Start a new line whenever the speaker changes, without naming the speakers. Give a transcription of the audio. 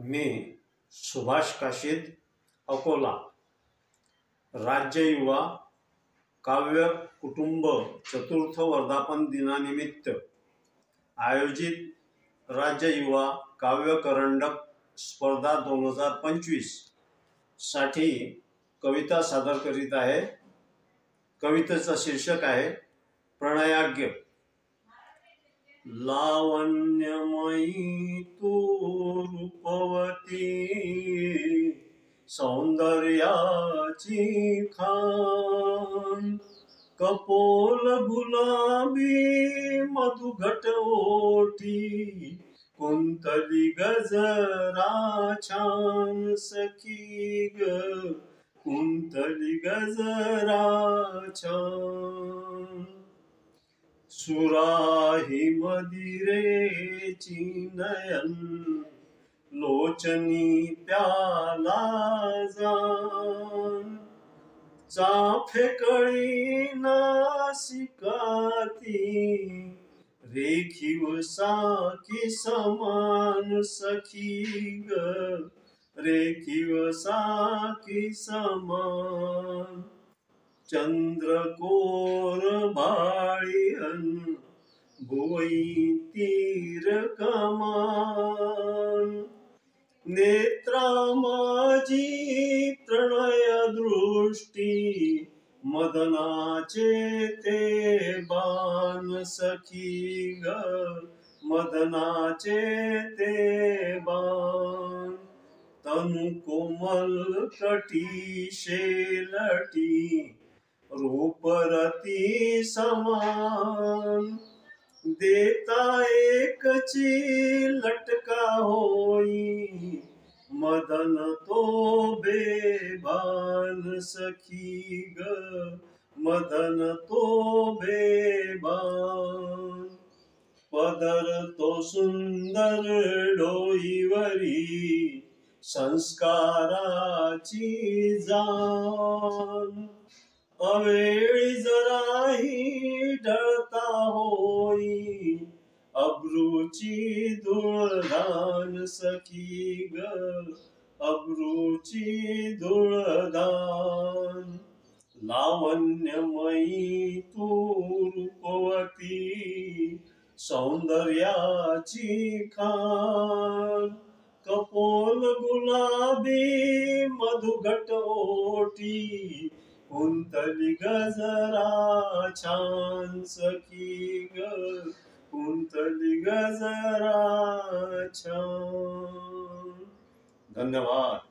मी सुभाष काशीद, अकोला, राज्य युवा काव्य कुटुंब चतुर्थ वर्धापन दिनानिमित्त आयोजित राज्य युवा काव्य करंडक स्पर्धा 2025 साठी कविता सादर करीत आहे। कवितेचं शीर्षक आहे प्रणयाग्य। लावण्यमयी तू रूपवती, सौंदर्याची खान, कपोल गुलाबी मधुघट ओठी, कुंतली गजरा छान सखी ग, कुंतली गजरा छान। सुराही मदिरेची नयन, लोचनी प्याला जान, चाफे कळी नासिकाती, रेखीव साखी समान सखी ग, रेखीव साखी समान। चंद्रकोर भाळीहन भुवई तीर कमान, नेत्रा माझी प्रणय दृष्टी, मदनाचे ते बाण सखी ग, मदनाचे ते बाण। तनु कोमल कटी शेलटी, रूपरती समान, देता एकची लटका होई, मदन तो बेभान सखी ग, मदन तो बेभान। पदर तो सुंदर डोईवरी, संस्काराची जान, अवेळी जराही ढळता होई, अब्रूची धूळधान सखी ग, अब्रूची धूळधान। लावण्यमयी तू रूपवती, सौंदर्याची खान, कपोल गुलाबी मधुघट ओठी, कुंतली गजरा छान सखी ग, कुंतली गजरा छान। धन्यवाद।